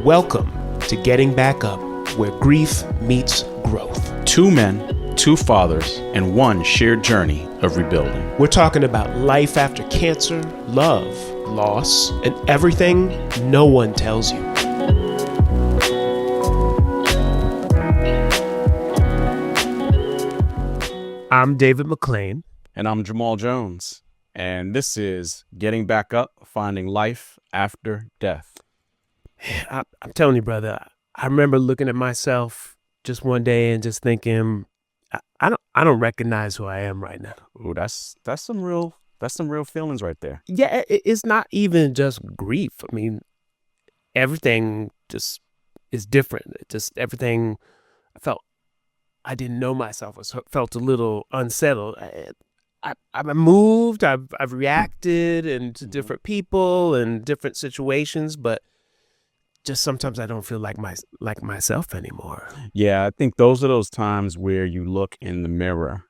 Welcome to Getting Back Up, where grief meets growth. Two men, two fathers, and one shared journey of rebuilding. We're talking about life after cancer, love, loss, and everything no one tells you. I'm David McClain. And I'm Jamal Jones. And this is Getting Back Up, Finding Life After Death. I'm telling you, brother, I remember looking at myself just one day and just thinking, I don't recognize who I am right now. Ooh, that's some real feelings right there. Yeah, it's not even just grief. I mean, everything just is different. Everything I didn't know myself. I felt a little unsettled. I've moved. I've reacted and to different people and different situations, but just sometimes I don't feel like myself anymore. Yeah, I think those are those times where you look in the mirror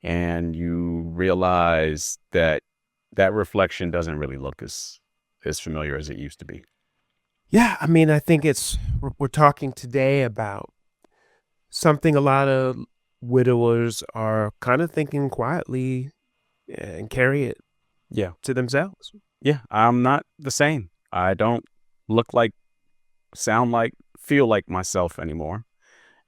and you realize that reflection doesn't really look as familiar as it used to be. Yeah, I mean, I think we're talking today about something a lot of widowers are kind of thinking quietly and carry it to themselves. Yeah, I'm not the same. I don't look like, sound like, feel like myself anymore.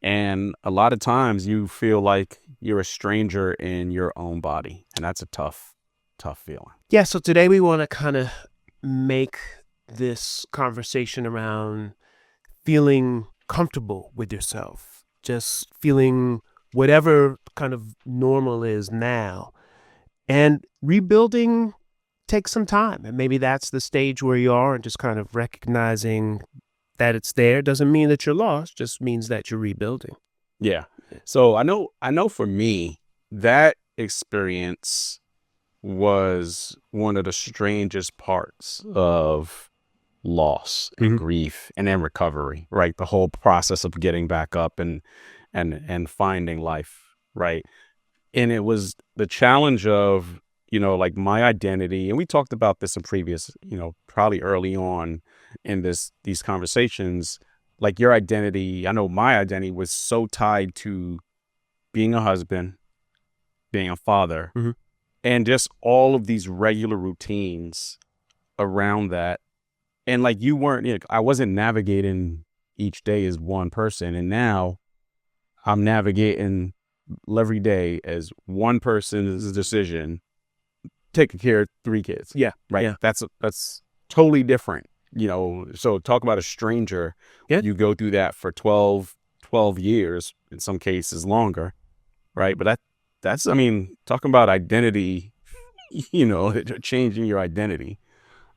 And a lot of times you feel like you're a stranger in your own body. And that's a tough feeling. Yeah, so today we want to kind of make this conversation around feeling comfortable with yourself, just feeling whatever kind of normal is now. And rebuilding takes some time. And maybe that's the stage where you are and just kind of recognizing that it's there. Doesn't mean that you're lost, just means that you're rebuilding. Yeah. So I know for me, that experience was one of the strangest parts of loss and grief and then recovery, right? The whole process of getting back up and finding life, right? And it was the challenge of, like my identity. And we talked about this in previous, probably early on in these conversations, like your identity. I know my identity was so tied to being a husband, being a father, and just all of these regular routines around that. And like I wasn't navigating each day as one person. And now I'm navigating every day as one person's decision, taking care of 3 kids. Yeah. Right. Yeah. That's totally different. So talk about a stranger. Yeah. You go through that for 12 years, in some cases longer. Right. But that's talking about identity, changing your identity.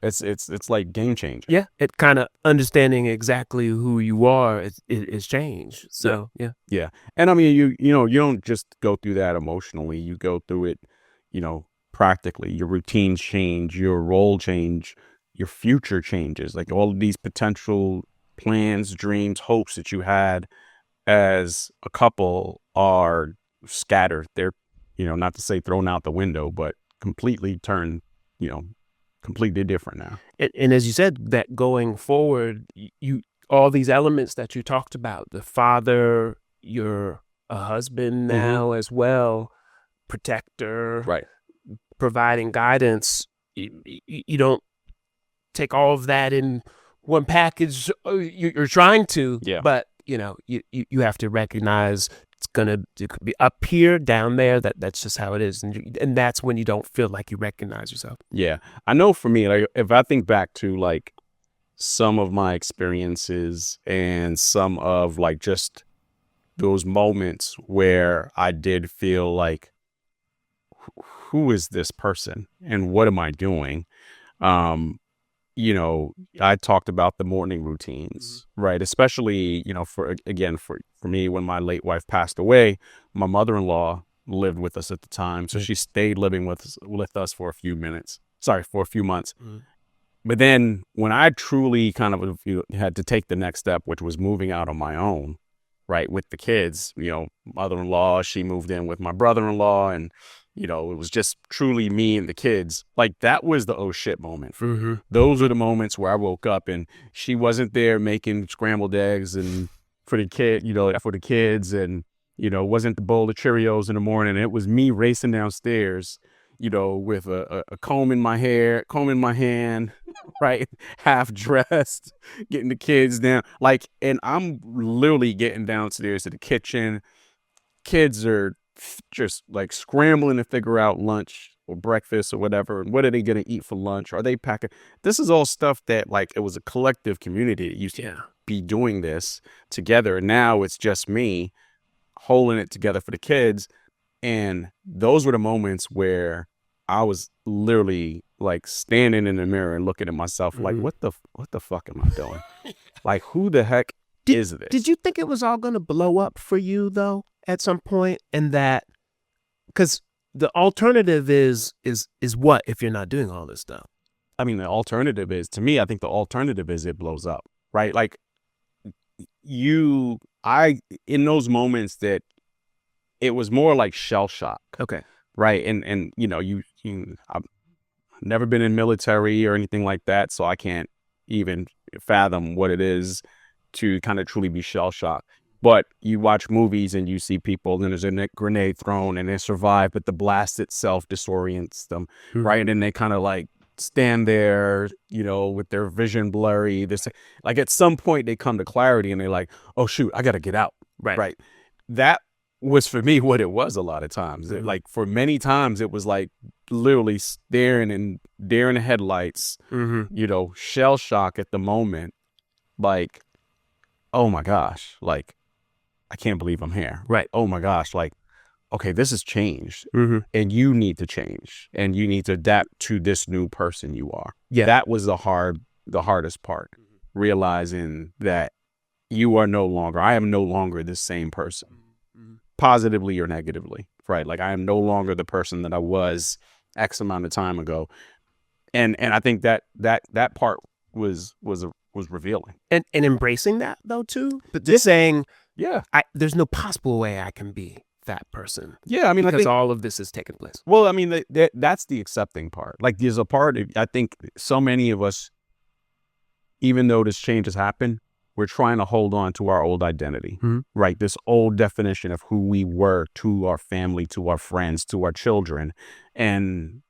It's like game changer. Yeah. It kind of understanding exactly who you are is changed. So, yeah. Yeah. And I mean, you don't just go through that emotionally. You go through it, practically. Your routines change, your role change, your future changes. Like all of these potential plans, dreams, hopes that you had as a couple are scattered. They're, not to say thrown out the window, but completely turned, completely different now. And as you said, that going forward, you all these elements that you talked about, the father, you're a husband now as well, protector, right, providing guidance. You don't take all of that in one package. You're trying to, but you have to recognize it could be up here, down there. That's just how it is, and that's when you don't feel like you recognize yourself. Yeah, I know. For me, like if I think back to like some of my experiences and some of like just those moments where I did feel like, who is this person and what am I doing? I talked about the morning routines, right? Especially, for me, when my late wife passed away, my mother-in-law lived with us at the time. So she stayed living with us for a few months. But then when I truly kind of had to take the next step, which was moving out on my own, right, with the kids, mother-in-law, she moved in with my brother-in-law, and you know, it was just truly me and the kids. Like that was the oh shit moment. Mm-hmm. Those were the moments where I woke up and she wasn't there making scrambled eggs and for the kid, you know, for the kids, and you know, wasn't the bowl of Cheerios in the morning. It was me racing downstairs, you know, with a comb in my hair, comb in my hand, right, half dressed, getting the kids down, like, and I'm literally getting downstairs to the kitchen. Kids are just like scrambling to figure out lunch or breakfast or whatever, and what are they going to eat for lunch? Are they packing? This is all stuff that like it was a collective community that used to be doing this together. Now it's just me holding it together for the kids. And those were the moments where I was literally like standing in the mirror and looking at myself like, what the fuck am I doing? Like, who the heck is this? Did you think it was all going to blow up for you though at some point? And that, because the alternative is what if you're not doing all this stuff? I mean, the alternative is, to me, I think the alternative is it blows up, right? Like in those moments that it was more like shell shock. Okay. Right. And you know, I've never been in military or anything like that, so I can't even fathom what it is to kind of truly be shell shocked. But you watch movies and you see people, and there's a grenade thrown and they survive, but the blast itself disorients them, right? And they kind of like stand there, you know, with their vision blurry. This, like, at some point they come to clarity and they're like, oh shoot, I got to get out. Right. That was for me what it was a lot of times. Like for many times it was like literally staring in deer in the headlights, you know, shell shock at the moment. Like, oh my gosh, like, I can't believe I'm here. Right. Oh my gosh, like, okay, this has changed, and you need to change, and you need to adapt to this new person you are. Yeah, that was the hardest part, realizing that I am no longer the same person, positively or negatively, right? Like, I am no longer the person that I was X amount of time ago, and I think that part was revealing, and embracing that though too, but just saying, yeah, there's no possible way I can be that person. Yeah, I mean, because all of this is taking place. Well, I mean, that's the accepting part. Like, there's a part of, I think so many of us, even though this change has happened, we're trying to hold on to our old identity, right? This old definition of who we were to our family, to our friends, to our children. And,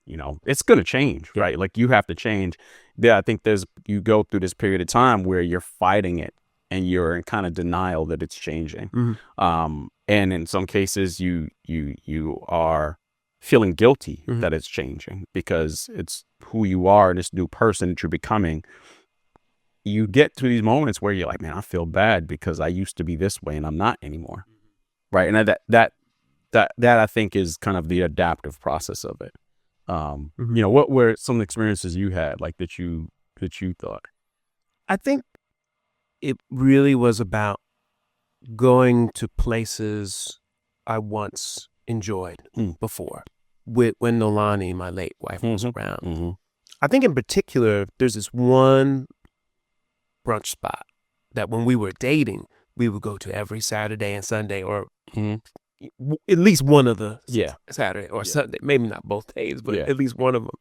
you know, it's going to change, right? Like, you have to change. Yeah, I think you go through this period of time where you're fighting it and you're in kind of denial that it's changing. And in some cases you are feeling guilty that it's changing because it's who you are, this new person that you're becoming. You get to these moments where you're like, man, I feel bad because I used to be this way and I'm not anymore. Right. And that I think is kind of the adaptive process of it. You know, what were some experiences you had, like, that you thought? I think it really was about going to places I once enjoyed before, when Nolani, my late wife, was around. I think in particular, there's this one brunch spot that when we were dating, we would go to every Saturday and Sunday, or at least one of the Saturday or Sunday, maybe not both days, but at least one of them.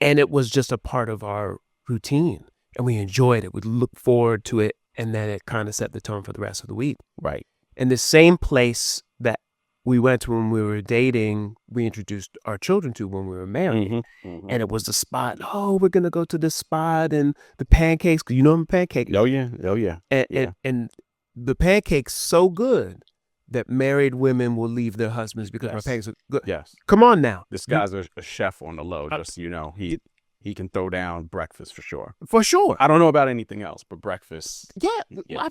And it was just a part of our routine. And we enjoyed it. We'd look forward to it. And then it kind of set the tone for the rest of the week. Right. And the same place that we went to when we were dating, we introduced our children to when we were married. And it was the spot. Oh, we're going to go to this spot, and the pancakes. You know, pancakes. Oh, yeah. And the pancakes so good that married women will leave their husbands because our pancakes are good. Yes. Come on now. This guy's a chef on the low, just so you know. He can throw down breakfast for sure. For sure. I don't know about anything else, but breakfast. Yeah.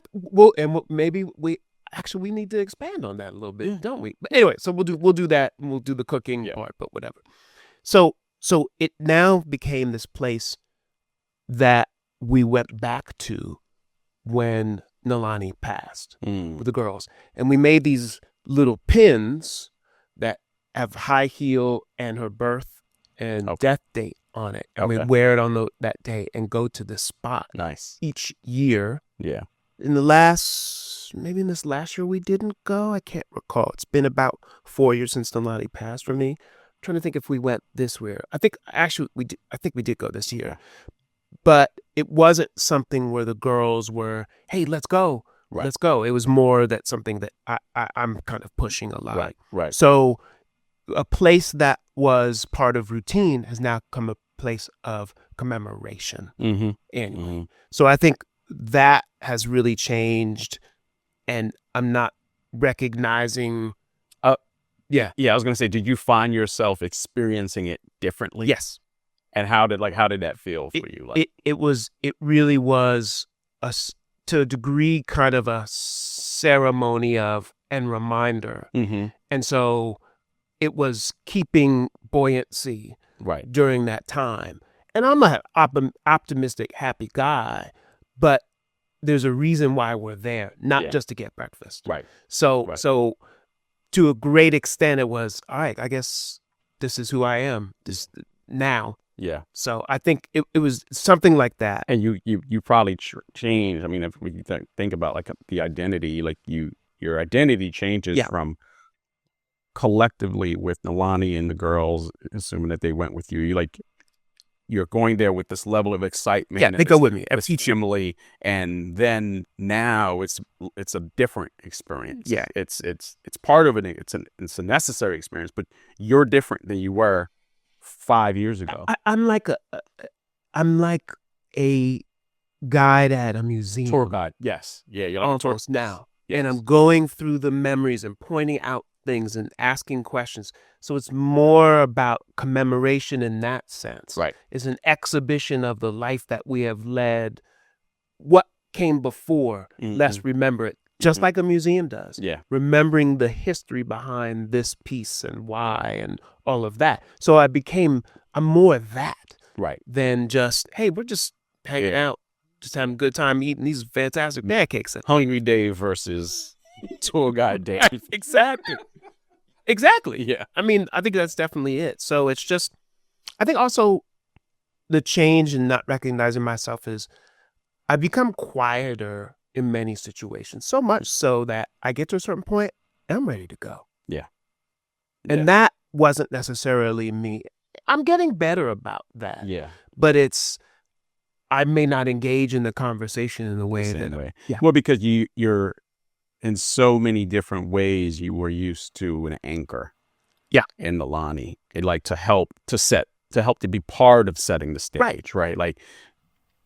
Maybe we need to expand on that a little bit, don't we? But anyway, so we'll do that, and we'll do the cooking part, but whatever. So it now became this place that we went back to when Nolani passed with the girls, and we made these little pins that have high heel and her birth and death date on it, and we wear it on that day and go to this spot. Nice. Each year. Yeah. In the last maybe in this last year we didn't go. I can't recall. It's been about 4 years since Nalani passed for me. I'm trying to think if we went this year. I think actually we did. I think we did go this year, but it wasn't something where the girls were, "Hey, let's go, Right. let's go." It was more that something that I'm kind of pushing a lot. Right. Right. So a place that was part of routine has now become a place of commemoration Mm-hmm. annually. Mm-hmm. So I think that has really changed, and I'm not recognizing. Yeah. Yeah, I was gonna say, did you find yourself experiencing it differently? Yes. And how did that feel for you? Like, It really was to a degree kind of a ceremony of and reminder. mm-hmm. And so it was keeping buoyancy Right. during that time. And I'm a optimistic, happy guy, but there's a reason why we're there, not Yeah. just to get breakfast. Right. So Right. so to a great extent, it was, all right, I guess this is who I am this now. Yeah. So I think it was something like that. And you probably changed. I mean, if we think about like the identity, like your identity changes Yeah. from collectively with Nalani and the girls, assuming that they went with you. You're going there with this level of excitement. Yeah, they go with me. Family, and then now it's a different experience. Yeah. It's part of it. It's a necessary experience, but you're different than you were 5 years ago. I'm like a guide at a museum. Tour guide. Yes. Yeah. You're like Almost now. Yes. And I'm going through the memories and pointing out things and asking questions. So it's more about commemoration in that sense. Right. It's an exhibition of the life that we have led. What came before, let's remember it. Just like a museum does. Yeah. Remembering the history behind this piece and why and all of that. So I'm more that Right. than just, hey, we're just hanging out, just having a good time eating these fantastic pancakes. Hungry Dave versus tour guide Dave. Exactly. Yeah. I mean, I think that's definitely it. So it's just, I think also the change in not recognizing myself is I've become quieter in many situations, so much so that I get to a certain point and I'm ready to go. Yeah. And that wasn't necessarily me. I'm getting better about that. Yeah. But I may not engage in the conversation in the way that. Yeah. Well, because you're in so many different ways you were used to an anchor. Yeah. In Nalani. It like to help to be part of setting the stage. Right. Like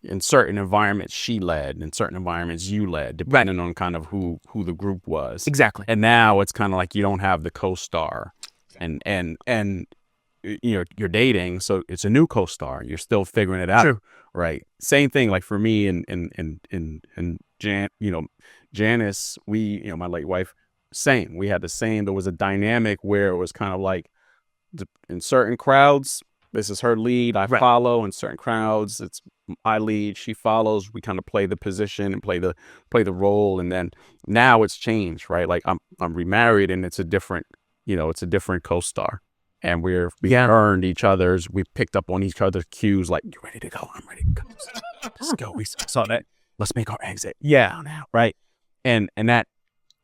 in certain environments she led, in certain environments you led, depending on kind of who the group was. Exactly. And now it's kind of like you don't have the co-star and you're dating, so it's a new co-star. You're still figuring it out. True. Right. Same thing like for me and Janice, my late wife, same. We had the same. There was a dynamic where it was kind of like in certain crowds, this is her lead, I follow. In certain crowds, it's I lead, she follows. We kind of play the position and play the role. And then now it's changed, right? Like I'm remarried and it's a different co-star. And we earned each other's, we picked up on each other's cues, like, you ready to go? I'm ready to go. Let's go. We saw that. Let's make our exit. Yeah. Now, right? And that,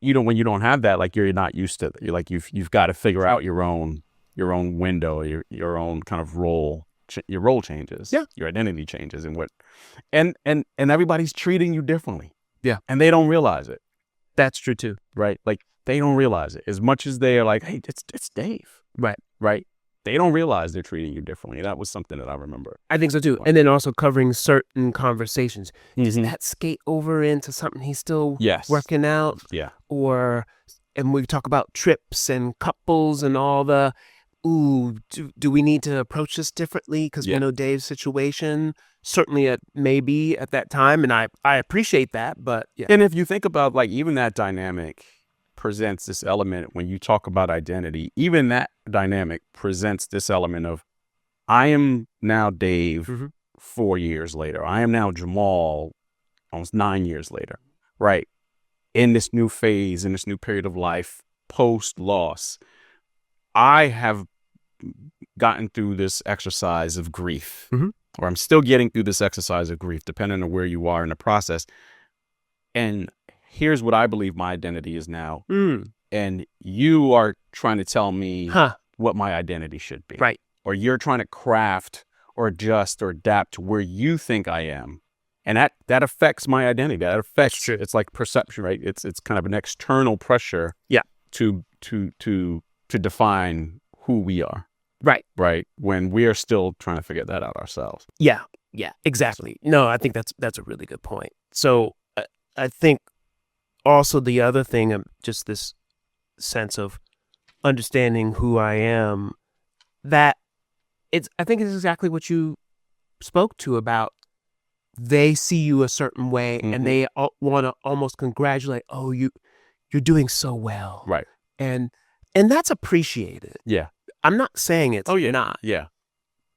when you don't have that, like you're not used to it. You're like, you've got to figure out your own window, your own kind of role. Your role changes. Yeah. Your identity changes and everybody's treating you differently. Yeah. And they don't realize it. That's true too. Right. Like they don't realize it as much as they are like, hey, it's Dave. Right. They don't realize they're treating you differently. That was something that I remember. I think so too. And then also covering certain conversations. Does that skate over into something he's still working out? Yeah. And we talk about trips and couples and all the, do we need to approach this differently? Because we know Dave's situation, certainly maybe at that time. And I appreciate that, but yeah. And if you think about like even that dynamic presents this element when you talk about identity, even that dynamic presents this element of I am now Dave 4 years later. I am now Jamal almost 9 years later, right? In this new phase, in this new period of life, post-loss, I have gotten through this exercise of grief, or I'm still getting through this exercise of grief, depending on where you are in the process. And here's what I believe my identity is now. Mm. And you are trying to tell me Huh. what my identity should be. Right. Or you're trying to craft or adjust or adapt to where you think I am. And that affects my identity. That affects, it's like perception, right? It's kind of an external pressure to define who we are. Right. Right. When we are still trying to figure that out ourselves. Yeah. Yeah, exactly. No, I think that's a really good point. So I think also the other thing, just this sense of understanding who I am, that I think it's exactly what you spoke to about. They see you a certain way, and they want to almost congratulate. Oh, you're doing so well, right? And that's appreciated. Yeah, I'm not saying it's not. Yeah.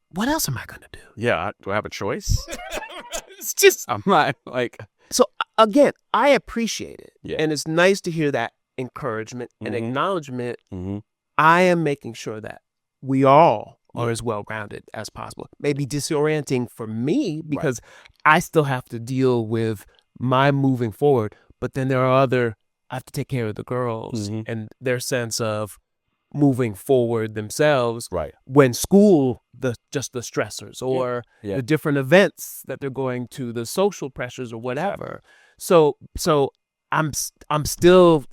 What else am I gonna do? Yeah, do I have a choice? It's just I'm not like. So again, I appreciate it, yeah. And it's nice to hear that encouragement and acknowledgement. Mm-hmm. I am making sure that we all are as well-rounded as possible. Maybe disorienting for me because I still have to deal with my moving forward, but then there are I have to take care of the girls and their sense of moving forward themselves. Right. When school, just the stressors or the different events that they're going to, the social pressures or whatever. So I'm still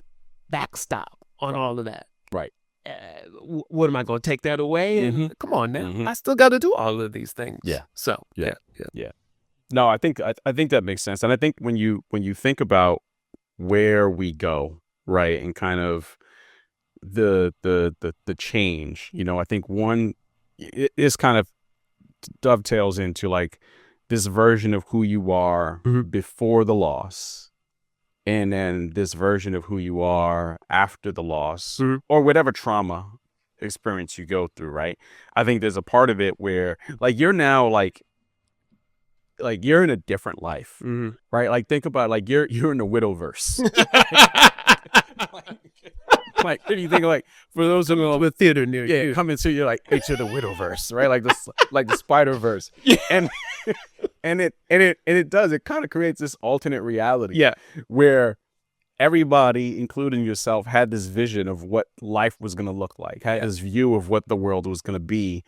backstop on all of that. Right. What am I going to take that away? And come on now, I still got to do all of these things. Yeah. So yeah. No, I think that makes sense, and I think when you think about where we go, right, and kind of the change, I think one is kind of dovetails into like this version of who you are before the loss. And then this version of who you are after the loss or whatever trauma experience you go through, right? I think there's a part of it where like you're now like you're in a different life, right? Like think about like you're in the Widowverse. Like if you think like for those of you with theater near you, come into you're like into the Widowverse, right? Like the Spider-Verse. And it does. It kind of creates this alternate reality. Where everybody, including yourself, had this vision of what life was going to look like, had this view of what the world was going to be.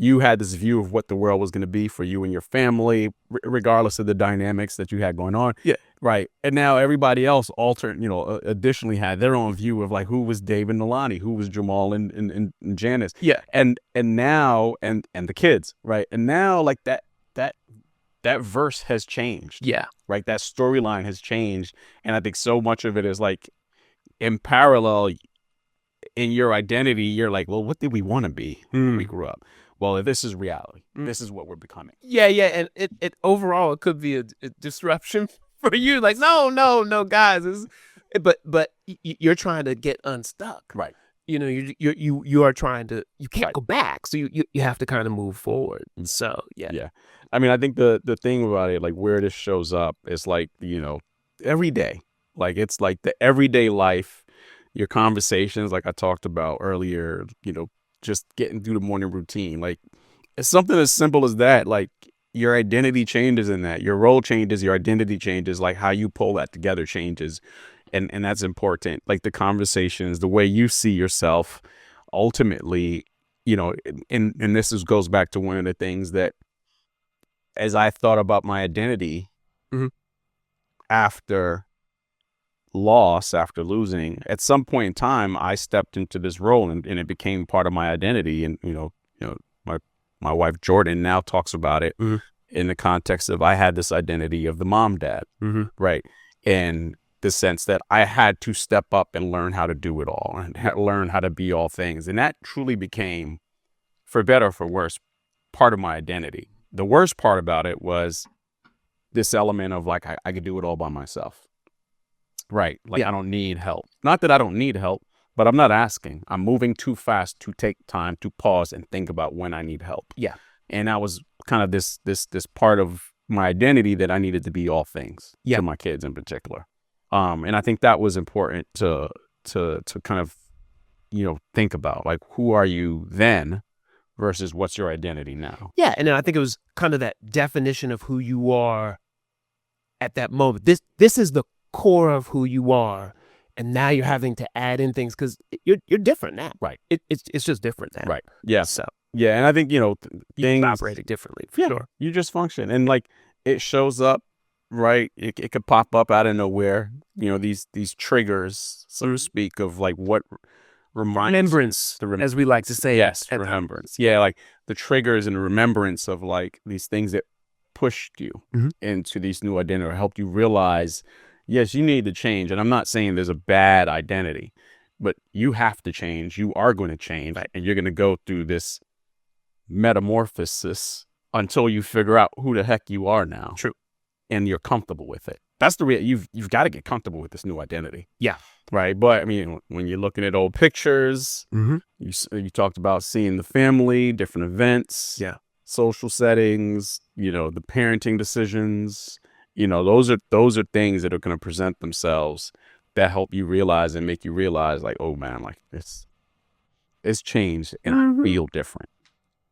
You had this view of what the world was going to be for you and your family, regardless of the dynamics that you had going on. Right. And now everybody else additionally had their own view of like who was Dave and Nalani, who was Jamal and Janice. And now and the kids. Right. And now like that verse has changed. Right. That storyline has changed. And I think so much of it is like in parallel in your identity, you're like, well, what did we want to be when we grew up? Well, this is reality. This is what we're becoming. And it overall it could be a disruption for you. Like, no, guys. But you're trying to get unstuck. Right. You are trying to. You can't go back. So you have to kind of move forward. So yeah. I mean, I think the thing about it, like where this shows up, is like every day. Like it's like the everyday life, your conversations, like I talked about earlier. Just getting through the morning routine. Like it's something as simple as that. Like your identity changes in that. Your role changes, your identity changes, like how you pull that together changes. And that's important. Like the conversations, the way you see yourself ultimately, and this goes back to one of the things that as I thought about my identity after loss, after losing, at some point in time I stepped into this role and it became part of my identity. And my wife Jordan now talks about it in the context of I had this identity of the mom dad, right? And the sense that I had to step up and learn how to do it all and learn how to be all things. And that truly became, for better or for worse, part of my identity. The worst part about it was this element of like I could do it all by myself. Right. Like I don't need help. Not that I don't need help, but I'm not asking. I'm moving too fast to take time to pause and think about when I need help. And that was kind of this part of my identity that I needed to be all things to my kids in particular. And I think that was important to kind of, think about like, who are you then versus what's your identity now? Yeah. And then I think it was kind of that definition of who you are at that moment. This is the core of who you are, and now you're having to add in things because you're different now. Right. It's just different now. Right. Yeah. So Yeah. And I think, you're things operating differently for sure. you just function, and like it shows up, right? It could pop up out of nowhere, these triggers, so to speak, of like what Remembrance, as we like to say. Yes, remembrance. Yeah, like the triggers and the remembrance of like these things that pushed you into these new identity or helped you realize, yes, you need to change. And I'm not saying there's a bad identity, but you have to change. You are going to change, and you're going to go through this metamorphosis until you figure out who the heck you are now. True. And you're comfortable with it. That's the real. You've got to get comfortable with this new identity. Yeah. Right. But I mean, when you're looking at old pictures, you talked about seeing the family, different events, social settings, the parenting decisions, those are things that are going to present themselves that help you realize and make you realize like, oh man, like it's changed and I feel different.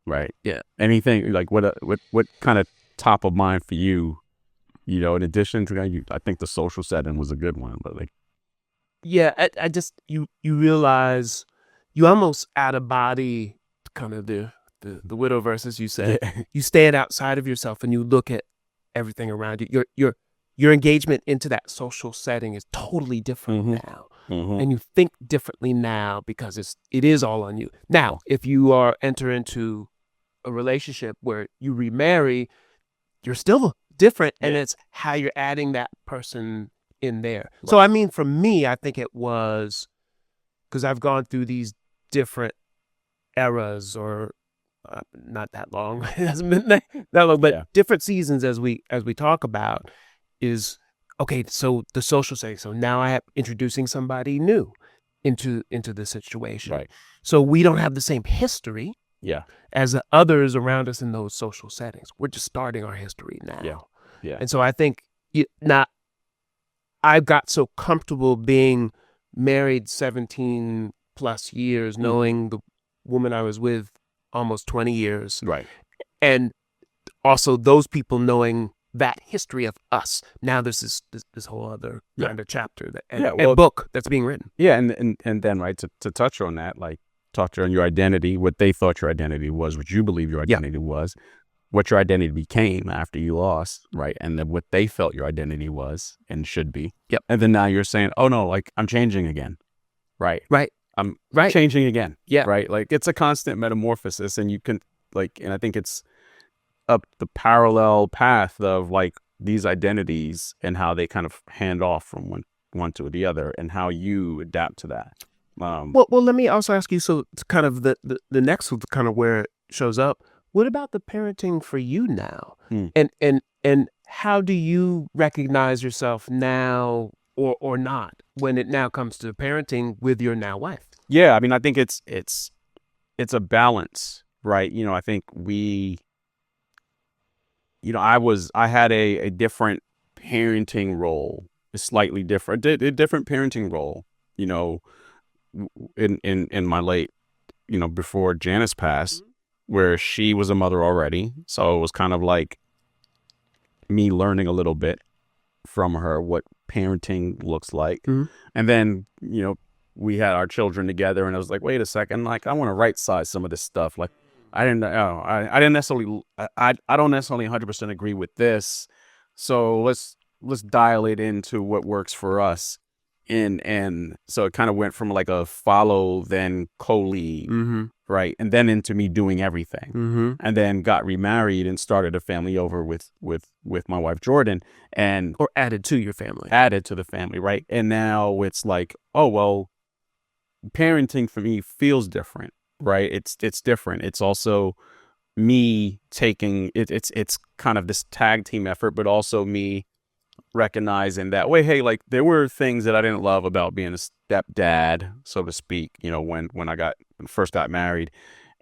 Right. Yeah. Anything like what kind of top of mind for you? In addition to I think the social setting was a good one, but like, yeah, I just you realize you almost out of body, kind of the widow versus you said. Yeah. You stand outside of yourself and you look at everything around you. Your engagement into that social setting is totally different now, and you think differently now because it is all on you. Now, if you enter into a relationship where you remarry, you're still different, and it's how you're adding that person in there. Right. So I mean, for me, I think it was because I've gone through these different eras, or not that long. It hasn't been that long, but different seasons as we talk about is okay. So the social setting. So now I am introducing somebody new into the situation. Right. So we don't have the same history. Yeah. As the others around us in those social settings. We're just starting our history now. Yeah. Yeah. And so I think I've got so comfortable being married 17 plus years, knowing the woman I was with almost 20 years. Right. And also those people knowing that history of us. Now this is this whole other kind of chapter and book that's being written. Yeah. And then, right, to touch on that, like, talk on your identity, what they thought your identity was, what you believe your identity was, what your identity became after you lost, right? And then what they felt your identity was and should be. Yep. And then now you're saying, oh no, like I'm changing again. Right. Right. I'm changing again. Yeah. Right. Like it's a constant metamorphosis, and you can and I think it's up the parallel path of like these identities and how they kind of hand off from one to the other and how you adapt to that. Well, let me also ask you, so it's kind of the next kind of where it shows up. What about the parenting for you now? And how do you recognize yourself now or not when it now comes to parenting with your now wife? Yeah, I mean, I think it's a balance, right? I think I had a different parenting role, a slightly different, a different parenting role, in my late, before Janice passed, where she was a mother already. So it was kind of like me learning a little bit from her what parenting looks like. And then, we had our children together, and I was like, wait a second, like I want to right size some of this stuff. Like I don't necessarily 100% agree with this. So let's dial it into what works for us. And so it kind of went from like a follow, then co-lead, right? And then into me doing everything, and then got remarried and started a family over with my wife Jordan, or added to your family, right? And now it's like, oh well, parenting for me feels different, right? It's different. It's also me taking it. It's kind of this tag team effort, but also me recognizing that, wait, hey, like there were things that I didn't love about being a stepdad, so to speak, when I first got married,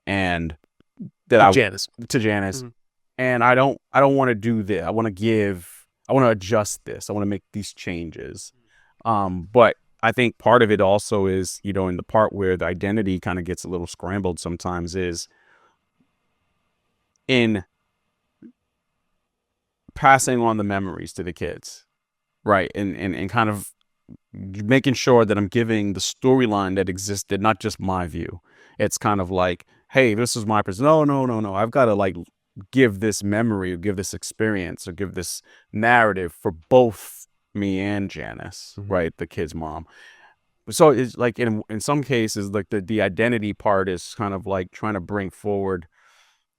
and that to Janice, and I don't want to do this. I want to adjust this. I want to make these changes. But I think part of it also is, in the part where the identity kind of gets a little scrambled sometimes, is in passing on the memories to the kids, right? And kind of making sure that I'm giving the storyline that existed, not just my view. It's kind of like, hey, this is my person. No. I've got to like give this memory or give this experience or give this narrative for both me and Janice, right? The kid's mom. So it's like in some cases, like the identity part is kind of like trying to bring forward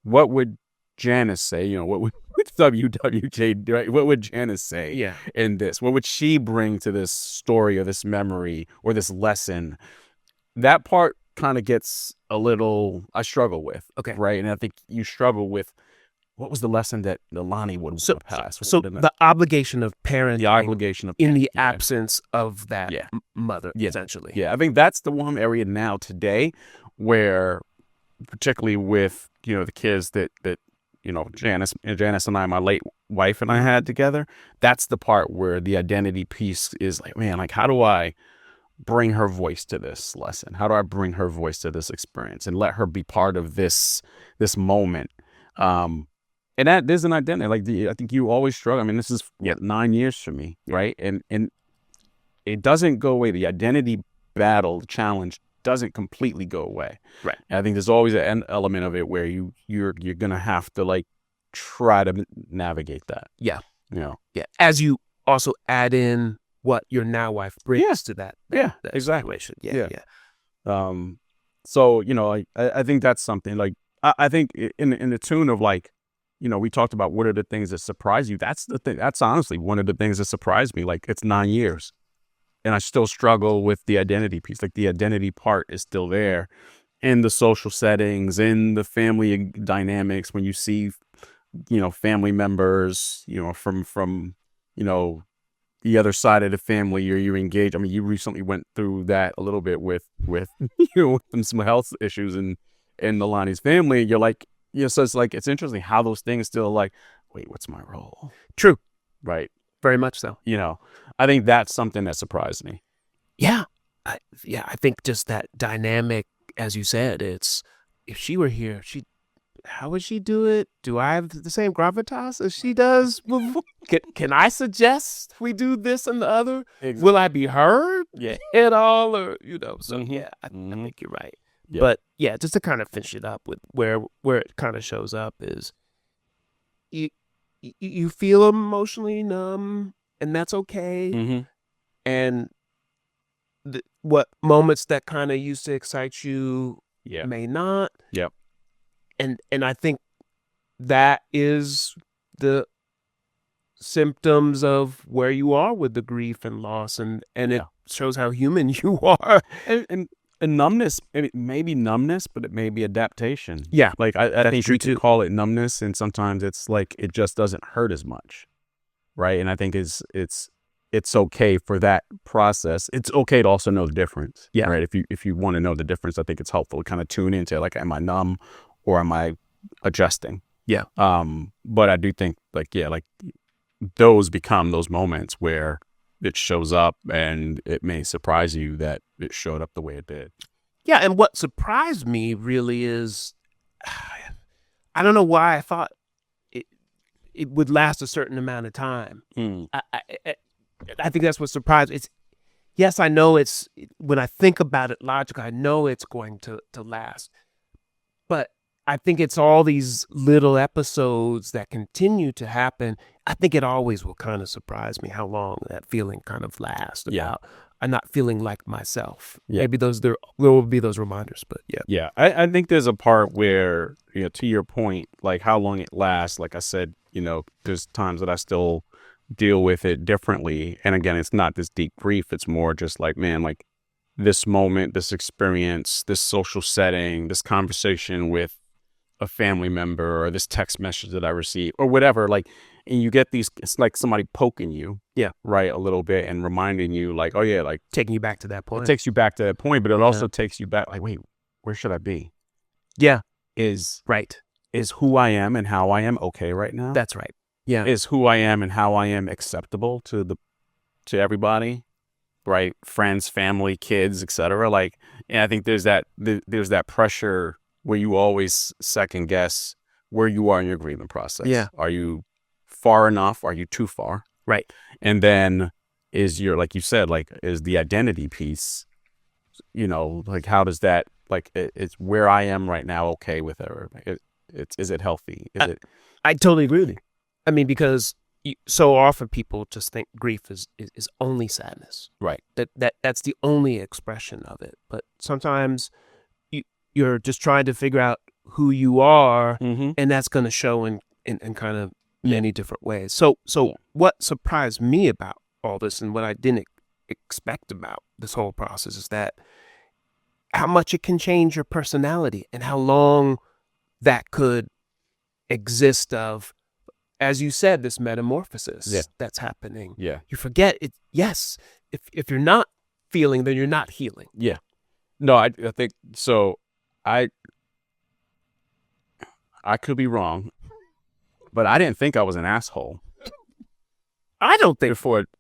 what would Janice say? You know, what would WWJ, right? What would Janice say Yeah. in this? What would she bring to this story or this memory or this lesson? That part kind of gets a little, I struggle with. Okay. Right. And I think you struggle with what was the lesson that Lonnie would pass? So the obligation of parenting, the obligation of in the absence of that mother, Yeah. essentially. Yeah. I think that's the one area now today where, particularly with, you know, the kids that you know, Janice and I, my late wife and I had together, that's the part where the identity piece is like, man, like, how do I bring her voice to this lesson? How do I bring her voice to this experience and let her be part of this moment? And that there's an identity. Like I think you always struggle. I mean, this is 9 years for me, right? And it doesn't go away. The identity battle, the challenge doesn't completely go away. Right. And I think there's always an element of it where you're gonna have to like try to navigate that. Yeah. You know. Yeah. As you also add in what your now wife brings to that. Yeah. That Exactly. situation. Yeah. So, you know, I think that's something like I think in the tune of like, you know, we talked about what are the things that surprise you. That's the thing. That's honestly one of the things that surprised me. Like, it's 9 years and I still struggle with the identity piece. Like, the identity part is still there in the social settings, in the family dynamics, when you see, you know, family members, you know, from, you know, the other side of the family, or you engage. I mean, you recently went through that a little bit with you know, some health issues in the Lonnie's family. You're like, you know, so it's like, it's interesting how those things still like, wait, what's my role? True. Right. Very much so. You know, I think that's something that surprised me. Yeah. I think just that dynamic, as you said, it's, if she were here, how would she do it? Do I have the same gravitas as she does? Can I suggest we do this and the other? Exactly. Will I be heard at all? Or, you know, so I think you're right. Yeah. But yeah, just to kind of finish it up with where it kind of shows up is you feel emotionally numb, and that's okay. And what moments that kind of used to excite you may not. Yep. And I think that is the symptoms of where you are with the grief and loss, and it shows how human you are. And numbness, it may be numbness, but it may be adaptation. Yeah. Like I think you could call it numbness, and sometimes it's like it just doesn't hurt as much. Right. And I think it's okay for that process. It's okay to also know the difference. Yeah. Right. If you want to know the difference, I think it's helpful to kind of tune into, like, am I numb or am I adjusting? Yeah. But I do think like those become those moments where it shows up, and it may surprise you that it showed up the way it did. Yeah. And what surprised me really is, I don't know why I thought it would last a certain amount of time. I think that's what surprised me. Yes, I know when I think about it logically, I know it's going to last. But I think it's all these little episodes that continue to happen. I think it always will kind of surprise me how long that feeling kind of lasts. About I'm not feeling like myself. Yeah. Maybe there will be those reminders, but yeah. Yeah. I think there's a part where, you know, to your point, like how long it lasts, like I said, you know, there's times that I still deal with it differently. And again, it's not this deep grief. It's more just like, man, like this moment, this experience, this social setting, this conversation with a family member, or this text message that I received, or whatever, like, and you get these, it's like somebody poking you, right, a little bit, and reminding you, like, oh yeah, like taking you back to that point. It takes you back to that point, but it also takes you back, like, wait, where should I be? Yeah. Is right. Is who I am and how I am okay right now? That's right. Yeah. Is who I am and how I am acceptable to everybody, right? Friends, family, kids, etc. Like, and I think there's that pressure where you always second guess where you are in your grieving process. Yeah. Are you far enough? Are you too far? Right. And then is your, like you said, like, is the identity piece, like, how does that, like, it's where I am right now, okay with her. Is it healthy? Is it? I totally agree with you. I mean, because so often people just think grief is only sadness. Right. That's the only expression of it. But sometimes you're just trying to figure out who you are, Mm-hmm. and that's going to show in kind of many different ways. So what surprised me about all this, and what I didn't expect about this whole process, is that how much it can change your personality and how long that could exist of, as you said, this metamorphosis that's happening. Yeah. You forget it. Yes. If you're not feeling, then you're not healing. Yeah. No, I think so. I could be wrong, but I didn't think I was an asshole I don't think.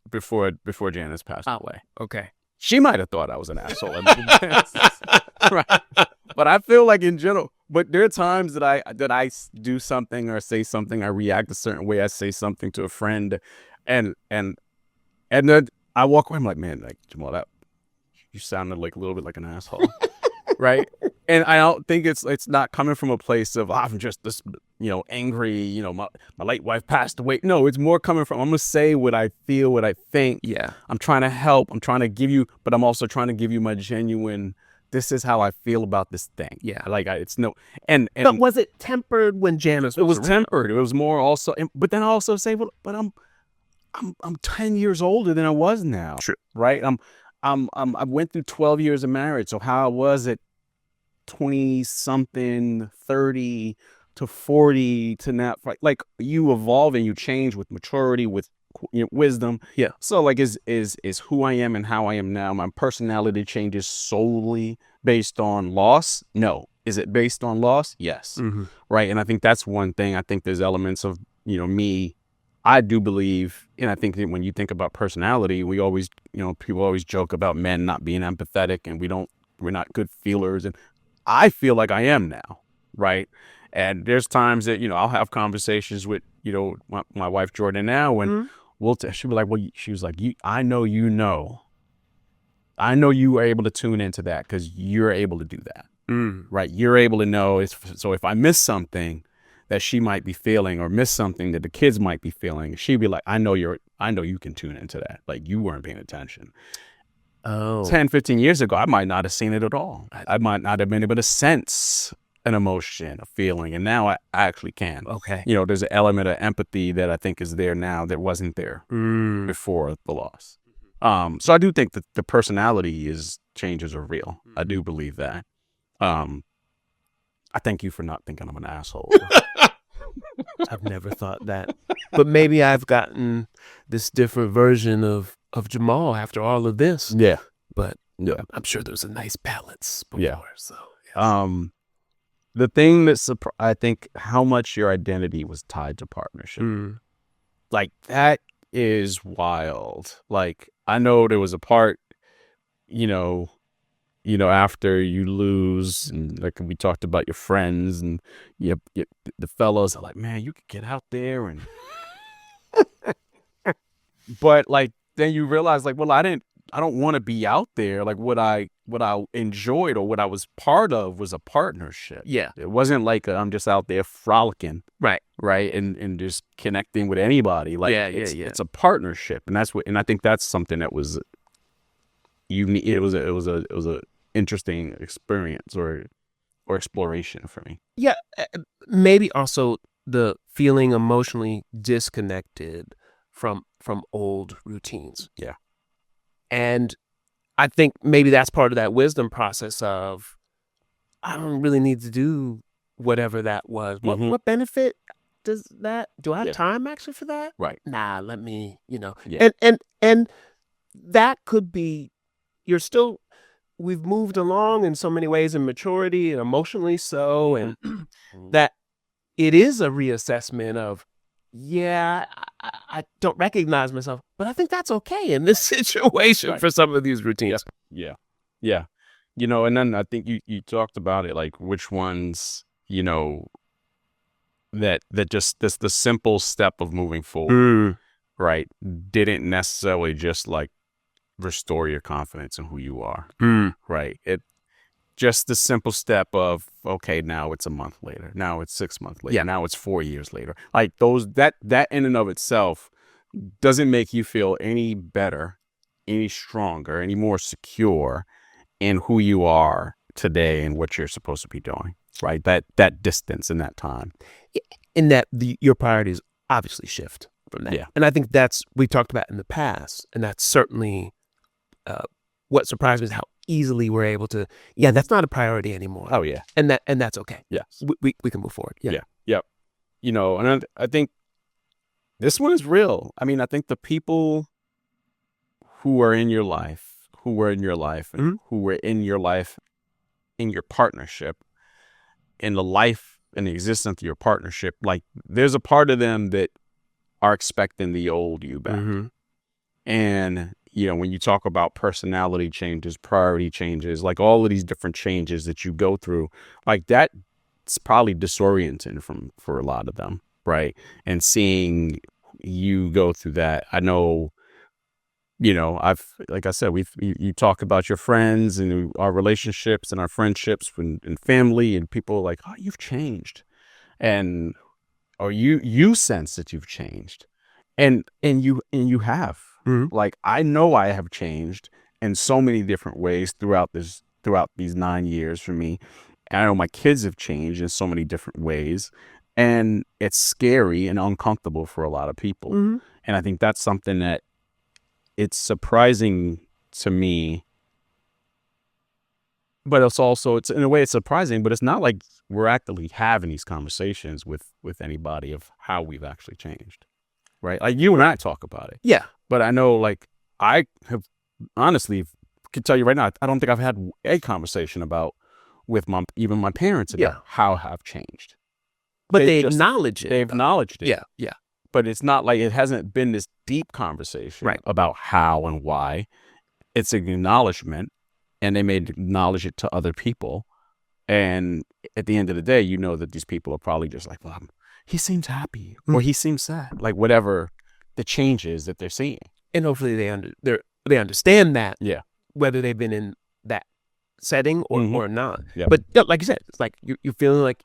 before Janice passed away. Okay. She might have thought I was an asshole. Right. But I feel like in general, but there are times that I do something or say something, I react a certain way, I say something to a friend, and then I walk away, I'm like, man, like, Jamal, that you sounded like a little bit like an asshole. Right. And I don't think it's not coming from a place of, I'm just this, angry, my late wife passed away. No, it's more coming from, I'm going to say what I feel, what I think. Yeah. I'm trying to help. I'm trying to give you, but I'm also trying to give you my genuine, this is how I feel about this thing. Yeah. Like, it's no, and But was it tempered when Janice? It was tempered. It was more also, but then I also say, well, but I'm 10 years older than I was now. True. Right. I went through 12 years of marriage. So how was it 20 something, 30 to 40 to now? Like, you evolve and you change with maturity, with wisdom. Yeah. So like, is who I am and how I am now, my personality changes solely based on loss? No. Is it based on loss? Yes. Mm-hmm. Right. And I think that's one thing. I think there's elements of, me. I do believe, and I think that when you think about personality, we always, people always joke about men not being empathetic and we're not good feelers. And I feel like I am now. Right. And there's times that, I'll have conversations with, my wife, Jordan, now, and she'll be like, well, she was like, I know you were able to tune into that because you're able to do that. Right. You're able to know. So if I miss something that she might be feeling, or miss something that the kids might be feeling, she'd be like, I know you can tune into that. Like, you weren't paying attention. Oh. 10, 15 years ago, I might not have seen it at all. I might not have been able to sense an emotion, a feeling. And now I actually can. Okay. There's an element of empathy that I think is there now that wasn't there before the loss. So I do think that the personality changes are real. I do believe that. I thank you for not thinking I'm an asshole. I've never thought that, but maybe I've gotten this different version of Jamal after all of this. Yeah. But Yeah. I'm sure there's a nice balance before. Yeah. So yes. The thing that I think how much your identity was tied to partnership. Like, that is wild. Like, I know there was a part, after you lose, and like we talked about your friends and the fellows are like, man, you could get out there and but like, then you realize, like, well, I don't want to be out there. Like, what I enjoyed or what I was part of was a partnership. Yeah. It wasn't like I'm just out there frolicking. Right. And just connecting with anybody. Like, it's a partnership. And I think that's something that was unique. It was a interesting experience or exploration for me. Yeah. Maybe also the feeling emotionally disconnected from old routines. Yeah. And I think maybe that's part of that wisdom process of, I don't really need to do whatever that was. What benefit does that? Do I have time actually for that? Right. Nah, let me, Yeah. And that could be, we've moved along in so many ways in maturity and emotionally so, and that it is a reassessment of, I don't recognize myself, but I think that's okay in this situation for some of these routines. Yeah. And then I think you talked about it, like which ones, that just the simple step of moving forward. right, didn't necessarily just like restore your confidence in who you are, right? It just the simple step of, okay, now it's a month later, now it's 6 months later, Yeah. now it's 4 years later. Like that in and of itself doesn't make you feel any better, any stronger, any more secure in who you are today and what you're supposed to be doing, right? That distance and that time. In that your priorities obviously shift from that. Yeah. And I think that's, we talked about in the past, and that's certainly what surprised me is how easily we're able to, that's not a priority anymore. Oh yeah. And that's okay. Yes. We can move forward. Yeah. Yep. And I think this one is real. I mean, I think the people who are in your life, and who were in your life, in your partnership, in the life and the existence of your partnership, like there's a part of them that are expecting the old you back. And, when you talk about personality changes, priority changes, like all of these different changes that you go through, like that's probably disorienting for a lot of them, right? And seeing you go through that, I know, like I said, you talk about your friends and our relationships and our friendships and family, and people are like, oh, you've changed. Or you sense that you've changed. And you have. Like, I know I have changed in so many different ways throughout these 9 years for me. And I know my kids have changed in so many different ways, and it's scary and uncomfortable for a lot of people. And I think that's something that it's surprising to me, but it's in a way it's surprising, but it's not like we're actively having these conversations with anybody of how we've actually changed, right? Like you and I talk about it. Yeah. But I know, like, I have honestly could tell you right now, I don't think I've had a conversation with even my parents about how I've changed. But they acknowledge it. They acknowledged it. Yeah. But it's not like it hasn't been this deep conversation about how and why. It's an acknowledgement, and they may acknowledge it to other people. And at the end of the day, that these people are probably just like, well, he seems happy or he seems sad, like whatever the changes that they're seeing. And hopefully they understand that, whether they've been in that setting or not. Yep. But like you said, it's like you're feeling like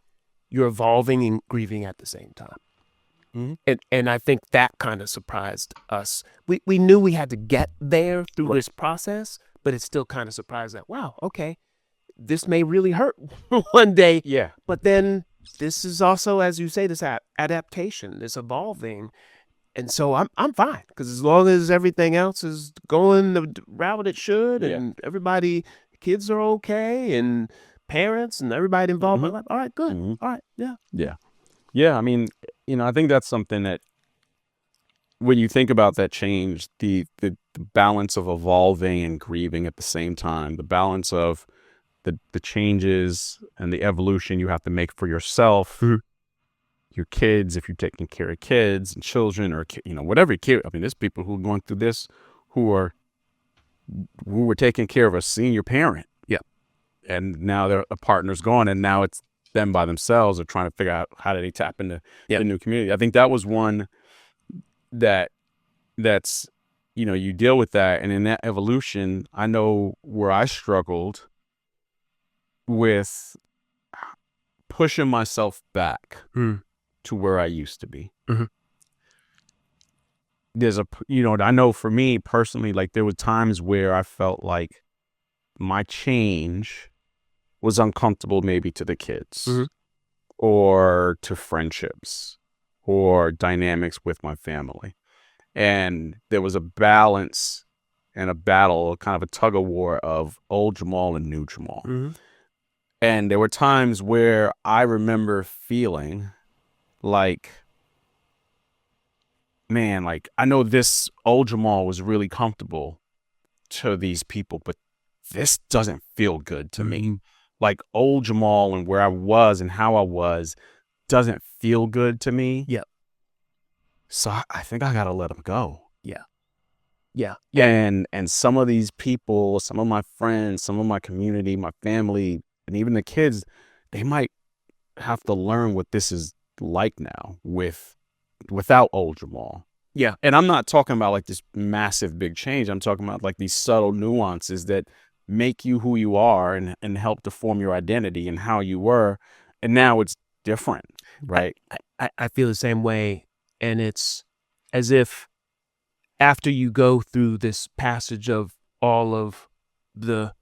you're evolving and grieving at the same time. And I think that kind of surprised us. We knew we had to get there through this process, but it's still kind of surprised that, wow, okay, this may really hurt one day. Yeah. But then this is also, as you say, this adaptation, this evolving. And so I'm fine, because as long as everything else is going the route it should, and everybody, kids are okay, and parents and everybody involved, all right, good. All right, yeah. I mean, I think that's something that when you think about that change, the balance of evolving and grieving at the same time, the balance of the changes and the evolution you have to make for yourself, your kids, if you're taking care of kids and children, or whatever kid. I mean, there's people who are going through this who were taking care of a senior parent, and now a partner's gone, and now it's them by themselves are trying to figure out how do they tap into the new community. I think that was one that's you deal with that, and in that evolution, I know where I struggled with pushing myself back to where I used to be. There's I know for me personally, like there were times where I felt like my change was uncomfortable, maybe to the kids or to friendships or dynamics with my family. And there was a balance and a battle, kind of a tug of war of old Jamal and new Jamal. And there were times where I remember feeling like, man, like I know this old Jamal was really comfortable to these people, but this doesn't feel good to me. Like old Jamal and where I was and how I was doesn't feel good to me. So I think I got to let him go. And some of these people, some of my friends, some of my community, my family, and even the kids, they might have to learn what this is like now without old Jamal. Yeah. And I'm not talking about like this massive big change. I'm talking about like these subtle nuances that make you who you are and help to form your identity and how you were. And now it's different, right? I feel the same way. And it's as if after you go through this passage of all of the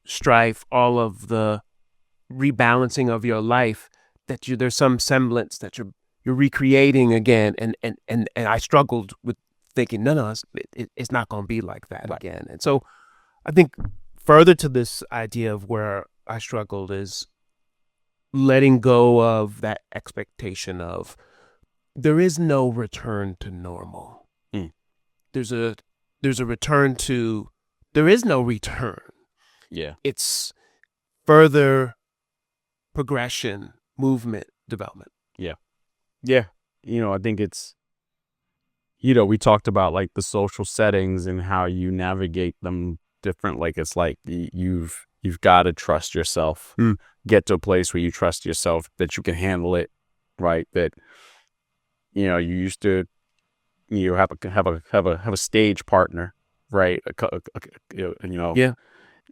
strife, all of the rebalancing of your life, that there's some semblance that you're recreating again. And I struggled with thinking, no, it's not going to be like that again. And so I think further to this idea of where I struggled is letting go of that expectation of there is no return to normal. Mm. There's a return to, there is no return. Yeah. It's further progression, movement, development. Yeah. Yeah. I think it's, we talked about like the social settings and how you navigate them different. Like it's like you've got to trust yourself. Get to a place where you trust yourself that you can handle it, right? That you used to have a stage partner, right? Yeah.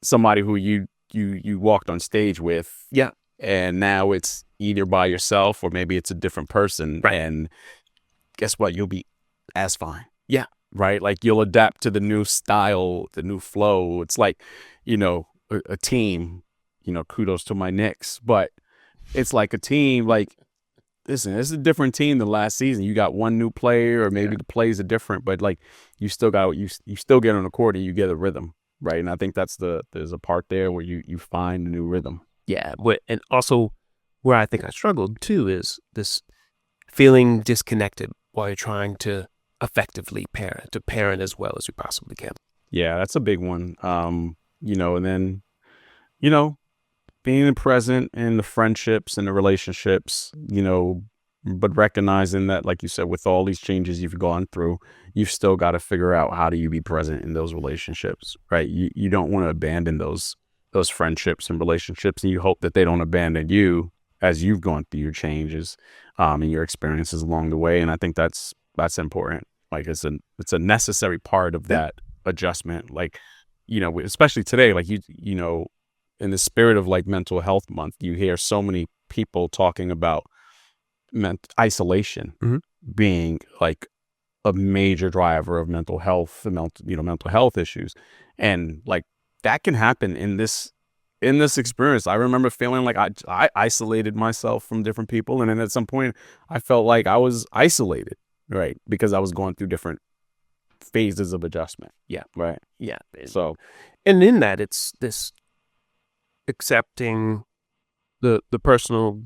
Somebody who you walked on stage with. Yeah. And now it's either by yourself or maybe it's a different person. Right. And guess what? You'll be as fine. Yeah. Right. Like you'll adapt to the new style, the new flow. It's like, a team, kudos to my Knicks, but it's like a team, like, listen, it's a different team than last season. You got one new player or maybe the plays are different, but like you still get on the court and you get a rhythm. Right. And I think there's a part there where you find a new rhythm. Yeah. And also where I think I struggled too is this feeling disconnected while you're trying to effectively parent as well as you possibly can. Yeah, that's a big one. And then, being present in the friendships and the relationships, but recognizing that, like you said, with all these changes you've gone through, you've still got to figure out how do you be present in those relationships, right? You don't want to abandon those friendships and relationships, and you hope that they don't abandon you as you've gone through your changes and your experiences along the way. And I think that's important. Like it's a necessary part of that adjustment. Like, especially today, like in the spirit of like mental health month, you hear so many people talking about isolation being like a major driver of mental health, mental health issues. And like that can happen in this experience. I remember feeling like I isolated myself from different people. And then at some point I felt like I was isolated, right? Because I was going through different phases of adjustment. Yeah. Right. Yeah. So, and in that, it's this accepting the personal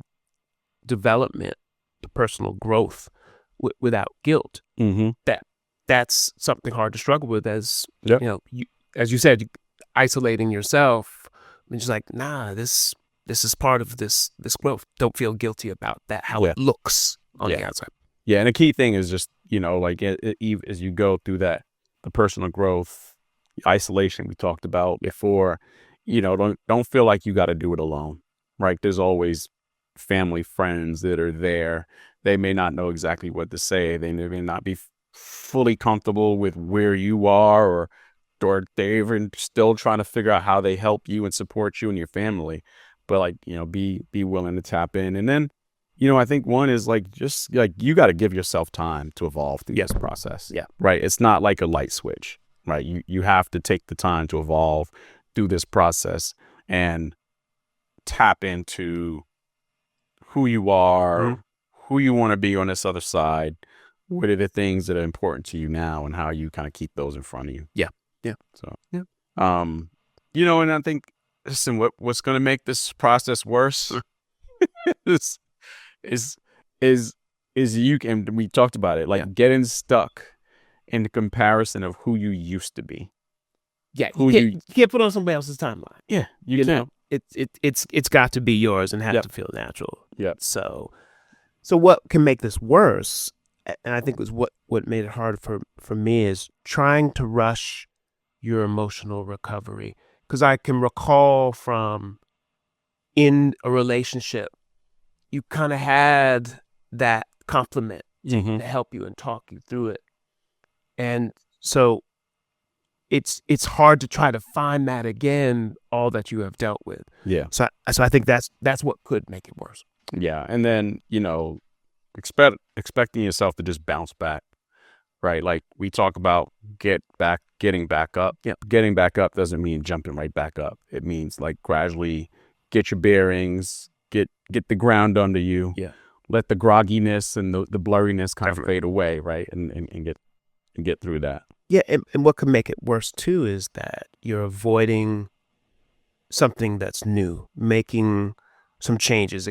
development, the personal growth without guilt. That's something hard to struggle with as, as you said, isolating yourself. And just like, nah, this is part of this growth. Don't feel guilty about that, how it looks on the outside. Yeah. And the key thing is just, like as you go through the personal growth, isolation we talked about before, don't feel like you got to do it alone, right? There's always family, friends that are there. They may not know exactly what to say. They may not be fully comfortable with where you are, or they're even still trying to figure out how they help you and support you and your family. But like, be willing to tap in. And then, I think one is like, just like, you got to give yourself time to evolve through this process. Yeah. Right. It's not like a light switch, right? You have to take the time to evolve through this process and tap into who you are, who you want to be on this other side. What are the things that are important to you now, and how you kind of keep those in front of you. Yeah. Yeah. So, and I think, listen, what's going to make this process worse is you can, we talked about it, like getting stuck in the comparison of who you used to be. Yeah, you can't put on somebody else's timeline. Yeah, you can't. It's got to be yours and have to feel natural. Yeah. So what can make this worse, and I think was what made it hard for me, is trying to rush your emotional recovery. Because I can recall from in a relationship, you kind of had that compliment to help you and talk you through it. And so it's hard to try to find that again, all that you have dealt with. Yeah. So I think that's what could make it worse. Yeah. And then, expecting yourself to just bounce back, right? Like we talk about getting back up. Yeah. Getting back up doesn't mean jumping right back up. It means like gradually get your bearings, get the ground under you. Yeah. Let the grogginess and the blurriness kind of Definitely. fade away, right? And get through that. Yeah, and what could make it worse too is that you're avoiding something that's new, making some changes,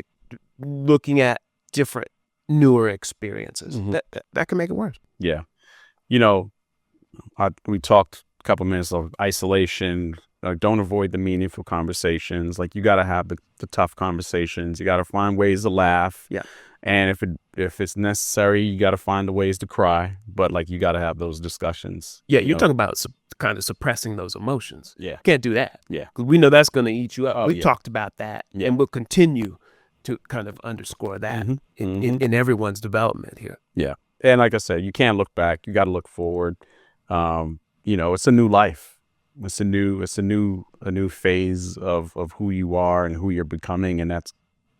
looking at different, newer experiences. Mhm. That can make it worse. Yeah. We talked a couple minutes of isolation. Don't avoid the meaningful conversations. Like you got to have the tough conversations. You got to find ways to laugh. Yeah. And if it's necessary, you got to find the ways to cry. But like you got to have those discussions. Yeah, you're talking about kind of suppressing those emotions. Yeah. Can't do that. Yeah. Because we know that's going to eat you up. Oh, We've yeah. talked about that, Yeah. and we'll continue to kind of underscore that in everyone's development here. Yeah. And like I said, you can't look back. You got to look forward. It's a new life. It's a new phase of who you are and who you're becoming, and that's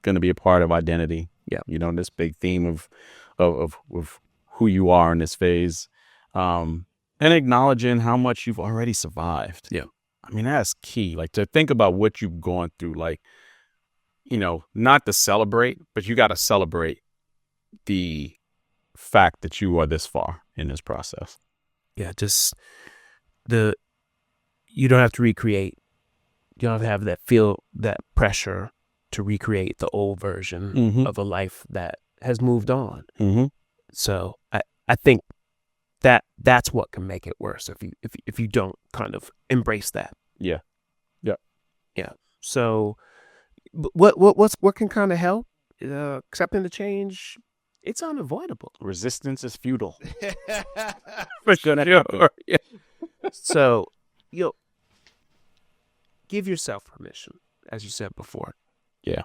going to be a part of identity. Yeah. This big theme of who you are in this phase, and acknowledging how much you've already survived. Yeah. I mean, that's key. Like to think about what you've gone through, like, not to celebrate, but you got to celebrate the fact that you are this far in this process. Yeah, just you don't have to recreate. You don't have to feel that pressure to recreate the old version of a life that has moved on. Mm-hmm. So I think that's what can make it worse if you don't kind of embrace that. Yeah. Yeah. Yeah. So what can kind of help? Accepting the change, it's unavoidable. Resistance is futile. For sure. Yeah. So, give yourself permission, as you said before. Yeah.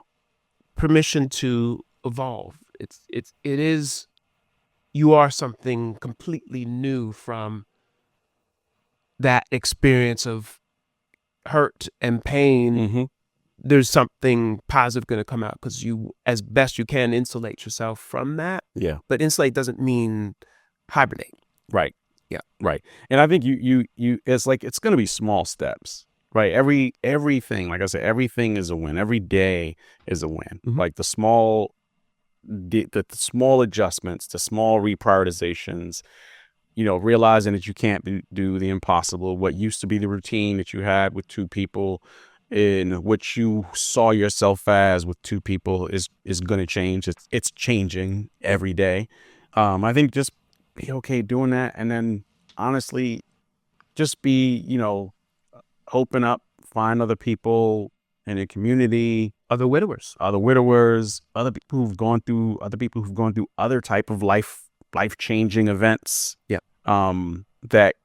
Permission to evolve. You are something completely new from that experience of hurt and pain. Mm-hmm. There's something positive going to come out because you, as best you can, insulate yourself from that. Yeah. But insulate doesn't mean hibernate. Right. Yeah. Right. And I think you it's like it's going to be small steps, right? Everything, like I said, everything is a win. Every day is a win. Mhm. Like the small adjustments, the small reprioritizations, realizing that you can't do the impossible. What used to be the routine that you had with two people, in which you saw yourself as with two people, is going to change. It's changing every day. I think just be okay doing that, and then honestly, just be open up, find other people in your community, Other widowers. other people who've gone through other type of life changing events. Yeah. That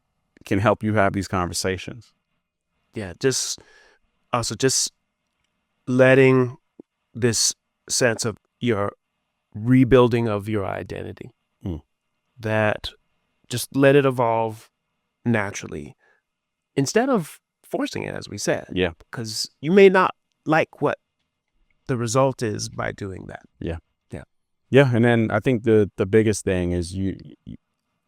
can help you have these conversations. Yeah. Just letting this sense of your rebuilding of your identity, that just let it evolve naturally instead of forcing it, as we said. Yeah. Because you may not like what the result is by doing that. Yeah. And then I think the biggest thing is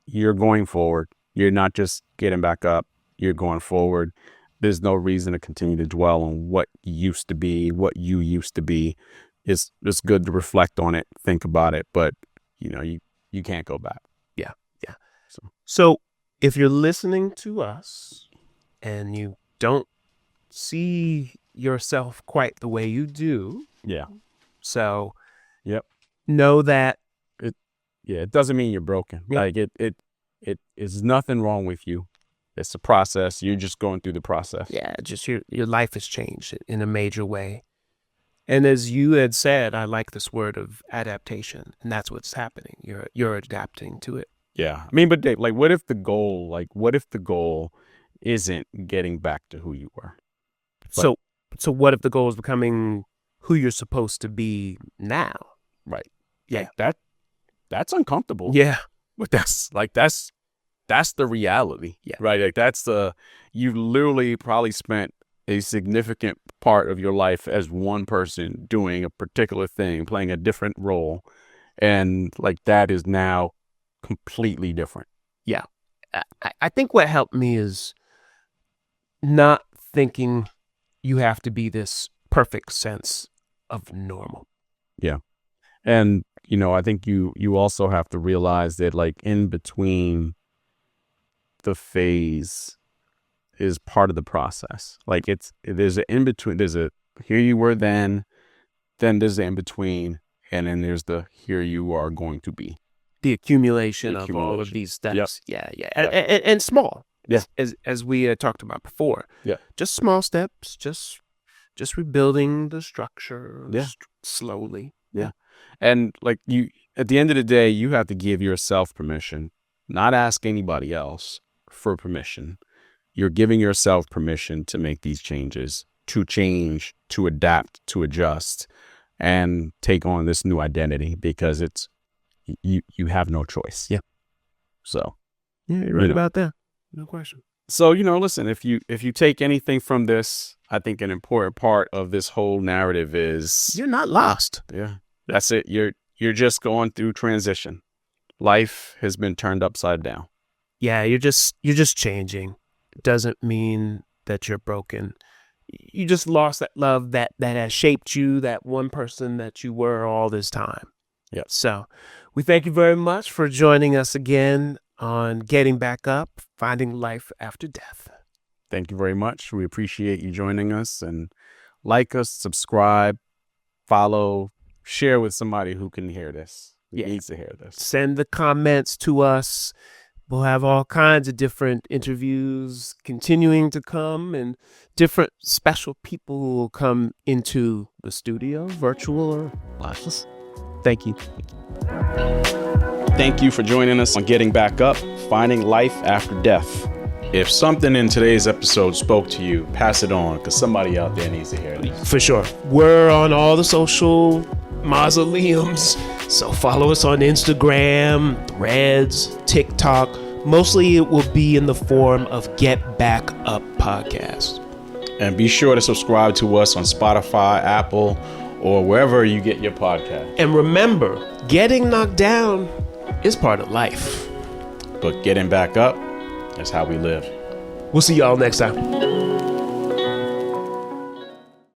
you're going forward. You're not just getting back up. You're going forward. There's no reason to continue to dwell on what used to be, what you used to be. It's good to reflect on it, think about it, but you can't go back. Yeah. So if you're listening to us and you don't see yourself quite the way you do, Yeah. so Yep. know that it doesn't mean you're broken. Yeah. Like it is nothing wrong with you. It's a process. You're just going through the process. just your life has changed in a major way. And as you had said, I like this word of adaptation, and that's what's happening. You're adapting to it. Yeah. I mean, but Dave, what if the goal isn't getting back to who you were? So what if the goal is becoming who you're supposed to be now? Right. Yeah. Like that's uncomfortable. Yeah. But that's that's the reality. Yeah. Right. Like you literally probably spent a significant part of your life as one person doing a particular thing, playing a different role. And like that is now completely different. Yeah. I think what helped me is not thinking you have to be this perfect sense of normal. Yeah. And, I think you also have to realize that like in between the phase is part of the process. Like there's an in between, there's a here you were then there's the in between, and then there's the here you are going to be. The accumulation of all of these steps. Yep. Yeah. And small. Yeah. As we talked about before. Yeah. Just small steps, just rebuilding the structure slowly. Yeah. And like at the end of the day, you have to give yourself permission, not ask anybody else for permission. You're giving yourself permission to make these changes, to change, to adapt, to adjust, and take on this new identity, because it's you have no choice. Yeah. So yeah, you're right about that. No question. So, listen, if you take anything from this, I think an important part of this whole narrative is you're not lost. Yeah. That's it. You're just going through transition. Life has been turned upside down. Yeah, you're just changing. It doesn't mean that you're broken. You just lost that love that has shaped you, that one person that you were all this time. Yeah. So we thank you very much for joining us again on Getting Back Up, Finding Life After Death. Thank you very much. We appreciate you joining us, and like us, subscribe, follow, share with somebody who can hear this, who needs to hear this. Send the comments to us. We'll have all kinds of different interviews continuing to come, and different special people who will come into the studio, virtual or live. Thank you. Thank you for joining us on Getting Back Up, Finding Life After Death. If something in today's episode spoke to you, pass it on, because somebody out there needs to hear this. For sure. We're on all the social mausoleums, so follow us on Instagram, Threads, TikTok. Mostly it will be in the form of Get Back Up Podcast. And be sure to subscribe to us on Spotify, Apple, or wherever you get your podcast. And remember, getting knocked down is part of life. But getting back up is how we live. We'll see y'all next time.